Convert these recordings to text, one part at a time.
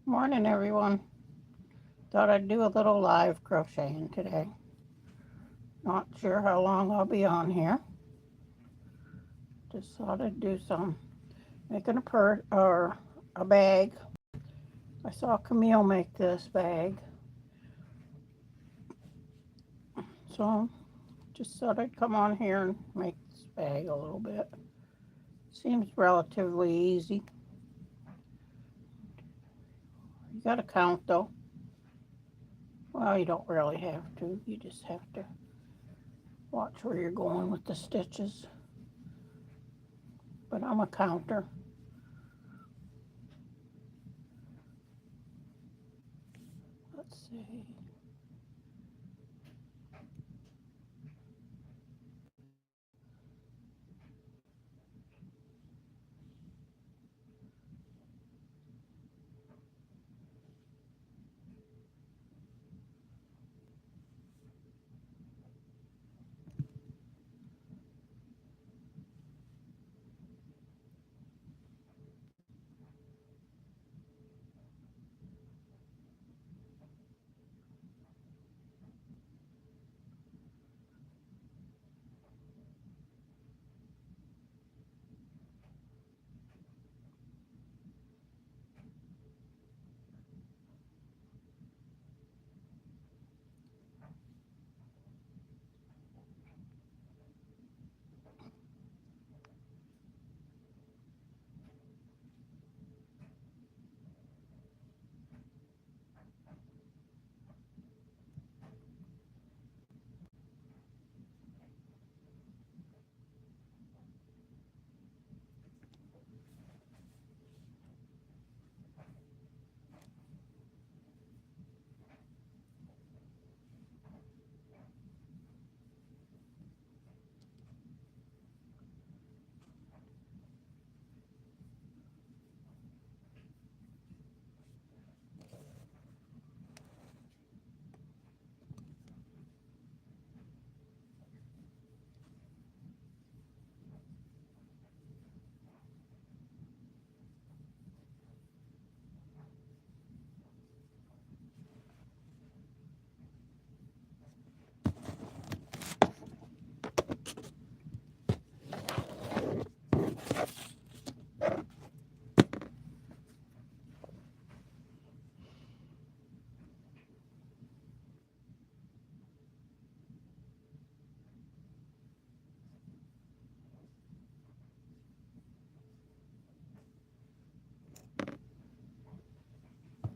Morning, everyone. Thought I'd do a little live crocheting today. Not sure how long I'll be on here. Just thought I'd do some making a purse or a bag. I saw Camille make this bag, so just thought I'd come on here and make this bag a little bit. Seems relatively easy. You gotta count though. Well, you don't really have to. You just have to watch where you're going with the stitches. But I'm a counter. Let's see.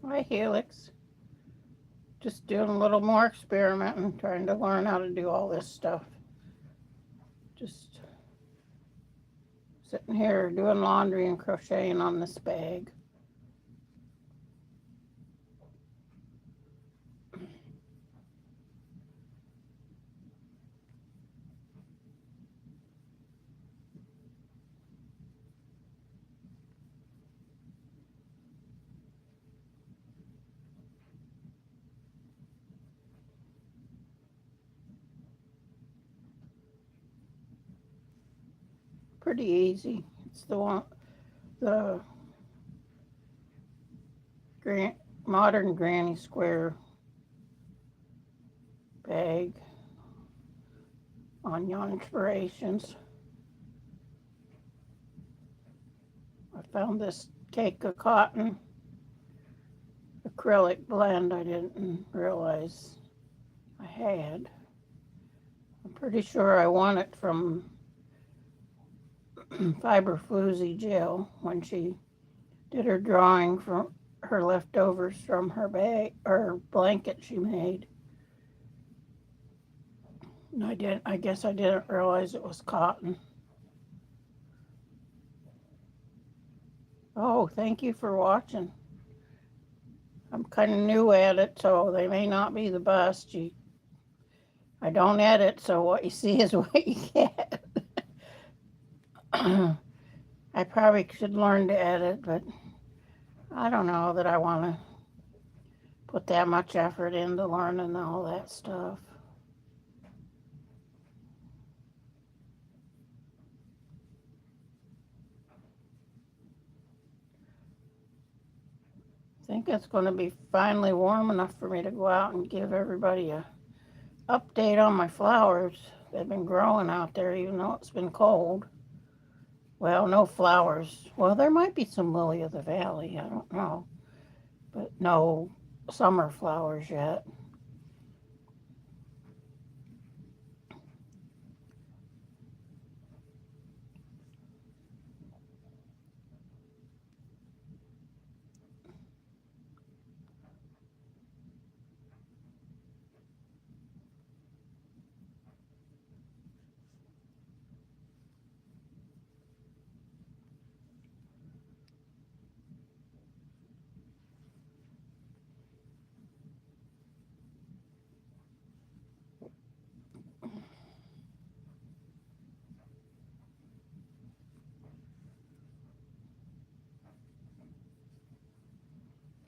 Hi, Helix. Just doing a little more experimenting, trying to learn how to do all this stuff. Just sitting here doing laundry and crocheting on this bag. Pretty easy. It's the modern granny square bag on Yarn Inspirations. I found this cake of cotton acrylic blend I didn't realize I had. I'm pretty sure I won it from Fiber Floozy Jill when she did her drawing from her leftovers from her bag or blanket she made. And I guess I didn't realize it was cotton. Oh, thank you for watching. I'm kind of new at it, so they may not be the best. I don't edit, so what you see is what you get. I probably should learn to edit, but I don't know that I want to put that much effort into learning all that stuff. think it's going to be finally warm enough for me to go out and give everybody a update on my flowers. They've been growing out there even though it's been cold. Well, no flowers. Well, there might be some lily of the valley. I don't know. But no summer flowers yet.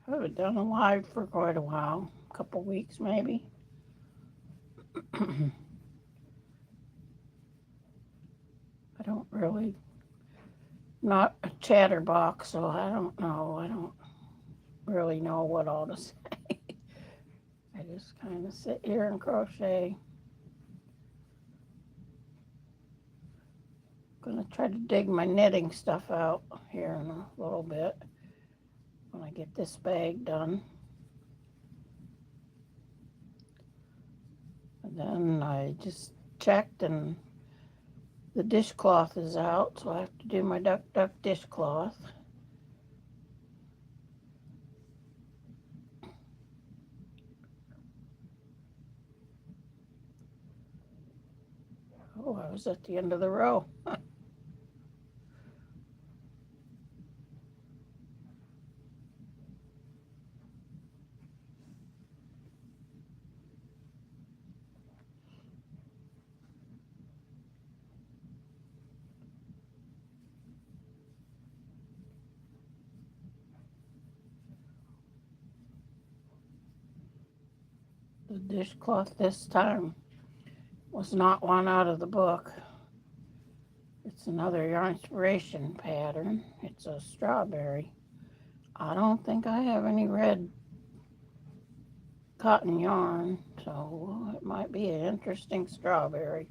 I haven't done a live for quite a while. A couple weeks maybe. I don't really, not a chatterbox, so I don't know. I don't really know what all to say. I just kind of sit here and crochet. Gonna try to dig my knitting stuff out here in a little bit when I get this bag done. And then I just checked and the dishcloth is out, so I have to do my duck dishcloth. Oh, I was at the end of the row. The dishcloth this time was not one out of the book. It's another Yarn Inspiration pattern. It's a strawberry. I don't think I have any red cotton yarn, so it might be an interesting strawberry.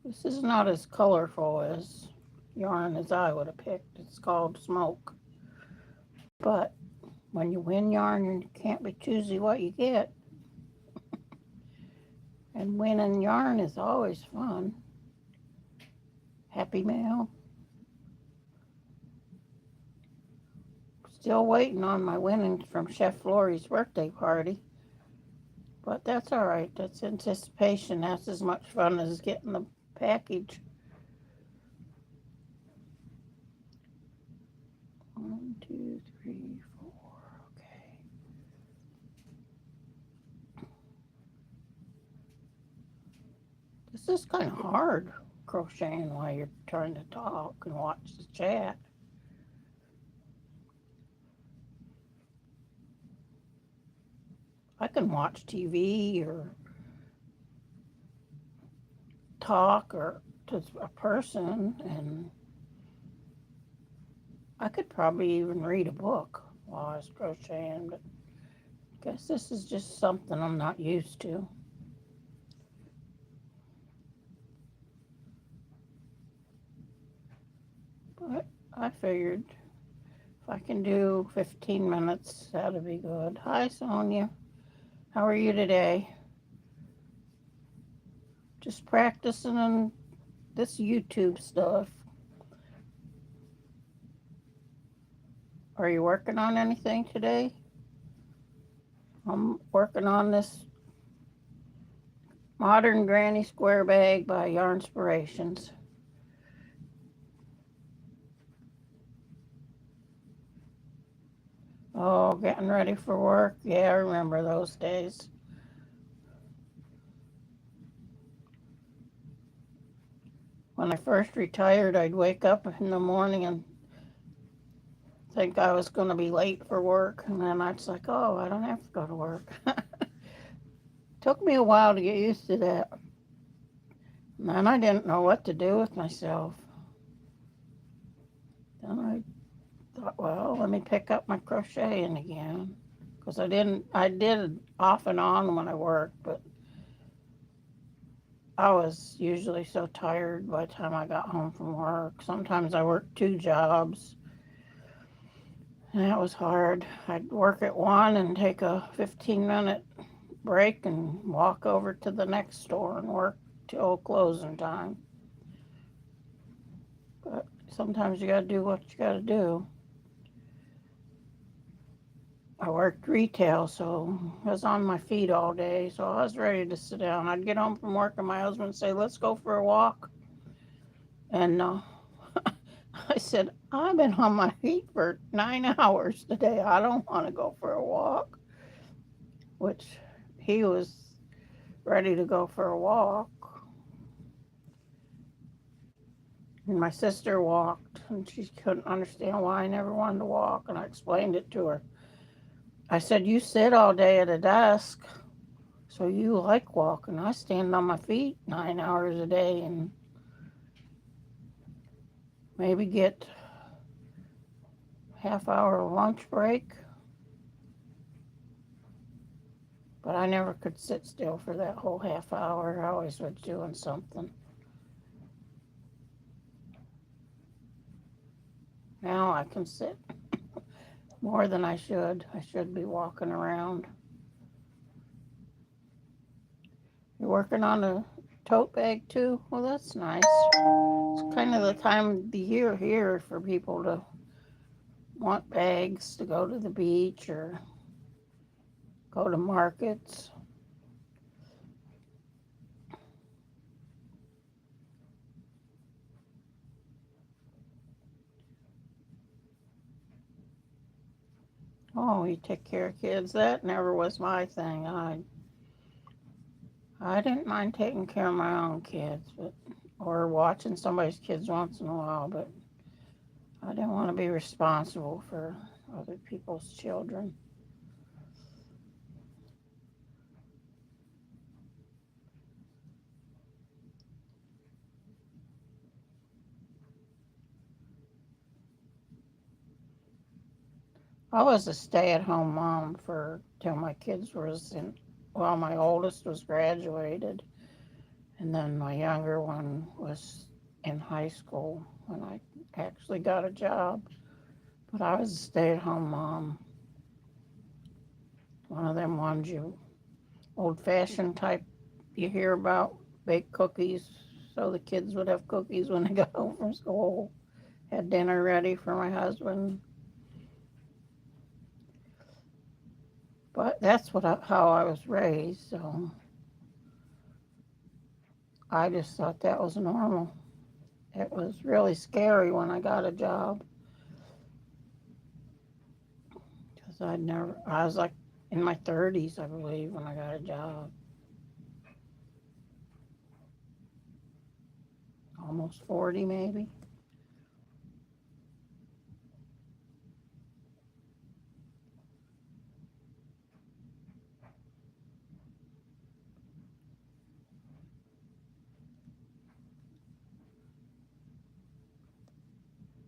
This is not as colorful as yarn as I would have picked. It's called Smoke. But when you win yarn, you can't be choosy what you get. And winning yarn is always fun. Happy mail. Still waiting on my winnings from Chef Lori's birthday party. But that's all right. That's anticipation. That's as much fun as getting the package. 1, 2, 3, 4. Okay. This is kind of hard crocheting while you're trying to talk and watch the chat. I can watch TV or talk or to a person, and I could probably even read a book while I was crocheting, but I guess this is just something I'm not used to. But I figured if I can do 15 minutes, that'll be good. Hi, Sonia. How are you today? Just practicing on this YouTube stuff. Are you working on anything today? I'm working on this Modern Granny Square Bag by Yarn Inspirations. Oh, getting ready for work. Yeah, I remember those days. When I first retired, I'd wake up in the morning and think I was going to be late for work, and then I was like, oh, I don't have to go to work. Took me a while to get used to that. And then I didn't know what to do with myself. Then I thought, well, let me pick up my crocheting again. Because I did off and on when I worked, but I was usually so tired by the time I got home from work. Sometimes I worked 2 jobs, and that was hard. I'd work at one and take a 15-minute break and walk over to the next store and work till closing time. But sometimes you gotta do what you gotta do. I worked retail, so I was on my feet all day, so I was ready to sit down. I'd get home from work and my husband would say, let's go for a walk. And I said, I've been on my feet for 9 hours today. I don't want to go for a walk. Which he was ready to go for a walk. And my sister walked, and she couldn't understand why I never wanted to walk. And I explained it to her. I said, you sit all day at a desk, so you like walking. I stand on my feet 9 hours a day and maybe get half-hour lunch break. But I never could sit still for that whole half hour. I always was doing something. Now I can sit more than I should. I should be walking around. You're working on a tote bag too? Well, that's nice. It's kind of the time of the year here for people to want bags to go to the beach or go to markets. Oh, you take care of kids. That never was my thing. I didn't mind taking care of my own kids, but or watching somebody's kids once in a while, but I didn't want to be responsible for other people's children. I was a stay-at-home mom for till my kids was in. Well, my oldest was graduated, and then my younger one was in high school when I actually got a job. But I was a stay-at-home mom. One of them ones you old-fashioned type you hear about, bake cookies so the kids would have cookies when they got home from school. Had dinner ready for my husband. But that's how I was raised, so I just thought that was normal. It was really scary when I got a job because I was like in my 30s, I believe, when I got a job. Almost 40, maybe.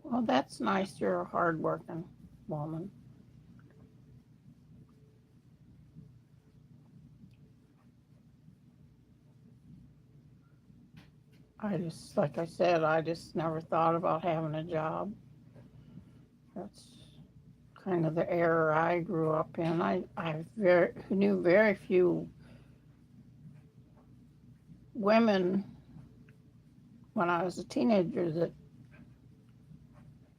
Well, that's nice. You're a hardworking woman. Like I said, I just never thought about having a job. That's kind of the era I grew up in. I knew very few women when I was a teenager that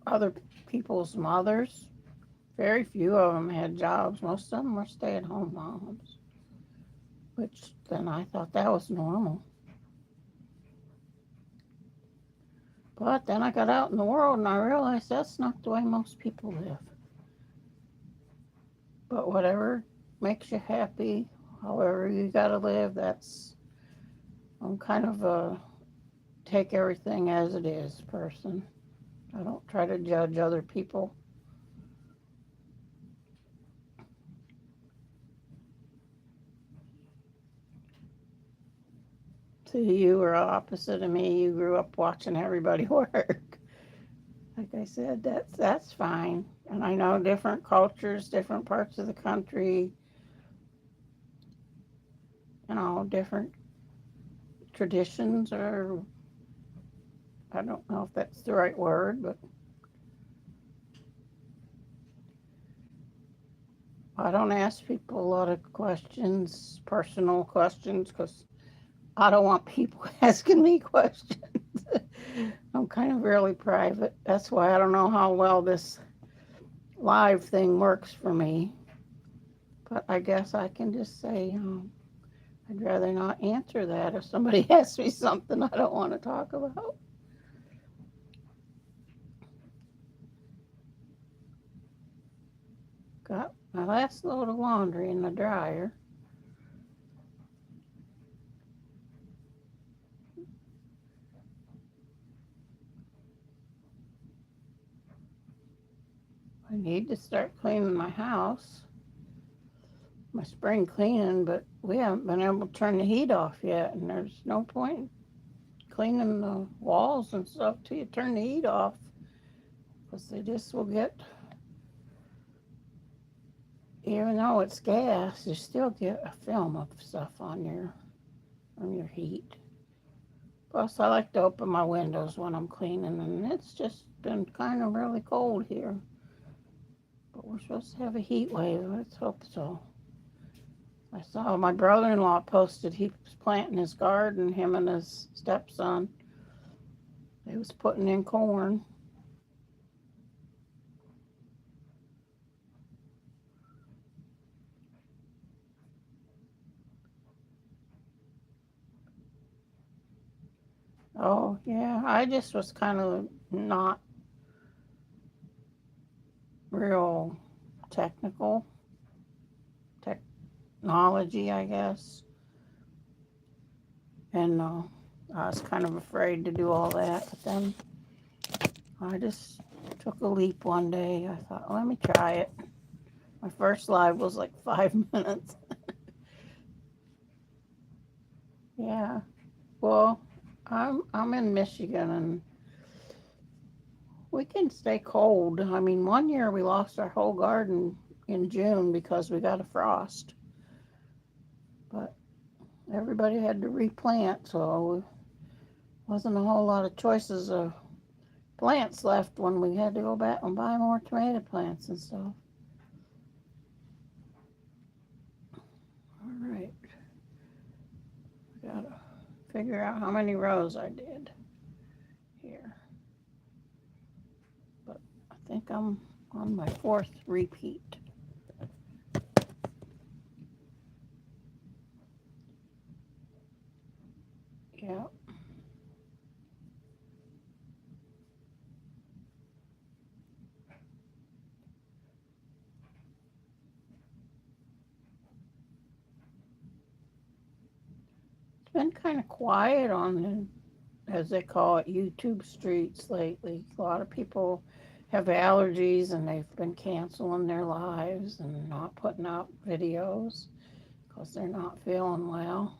other people's mothers, very few of them had jobs. Most of them were stay-at-home moms, which then I thought that was normal. But then I got out in the world and I realized that's not the way most people live. But whatever makes you happy, however you got to live, I'm kind of a take everything as it is person. I don't try to judge other people. So you were opposite of me. You grew up watching everybody work. Like I said, that's fine. And I know different cultures, different parts of the country, different traditions, or I don't know if that's the right word, but I don't ask people a lot of questions, personal questions, because I don't want people asking me questions. I'm kind of really private. That's why I don't know how well this live thing works for me. But I guess I can just say, I'd rather not answer that if somebody asks me something I don't want to talk about. Got my last load of laundry in the dryer. I need to start cleaning my house, my spring cleaning, but we haven't been able to turn the heat off yet, and there's no point cleaning the walls and stuff till you turn the heat off, because they just will get, even though it's gas, you still get a film of stuff on your heat. Plus, I like to open my windows when I'm cleaning, and it's just been kind of really cold here. But we're supposed to have a heat wave. Let's hope so. I saw my brother-in-law posted he was planting his garden, him and his stepson. They was putting in corn. Oh, yeah, I just was kind of not real technical, technology, I guess. And I was kind of afraid to do all that. But then I just took a leap one day. I thought, let me try it. My first live was like 5 minutes. Yeah. Well, I'm in Michigan, and we can stay cold. I mean, one year we lost our whole garden in June because we got a frost. But everybody had to replant, so wasn't a whole lot of choices of plants left when we had to go back and buy more tomato plants and stuff. All right. Gotta figure out how many rows I did here. But I think I'm on my fourth repeat. Yeah. It's been kind of quiet on the, as they call it, YouTube streets lately. A lot of people have allergies and they've been canceling their lives and not putting out videos because they're not feeling well.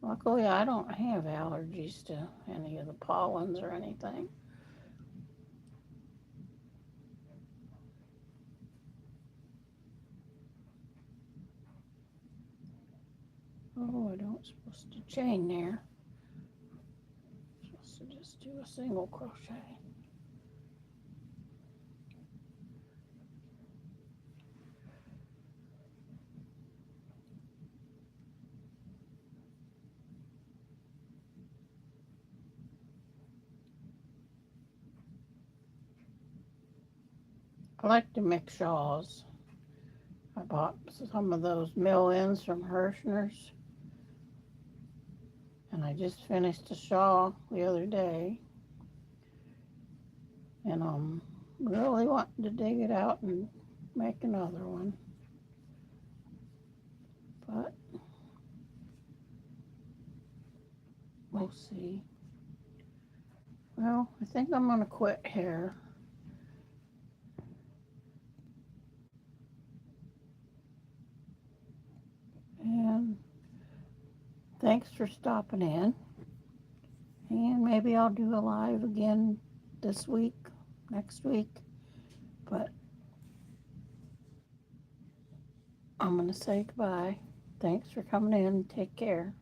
Luckily, I don't have allergies to any of the pollens or anything. Oh, I don't supposed to chain there. I'm supposed to just do a single crochet. I like to mix shawls. I bought some of those mill-ins from Hirschner's, and I just finished a shawl the other day, and I'm really wanting to dig it out and make another one. But we'll see. Well, I think I'm going to quit here. And Thanks for stopping in. And maybe I'll do a live again this week, next week. But I'm going to say goodbye. Thanks for coming in. Take care.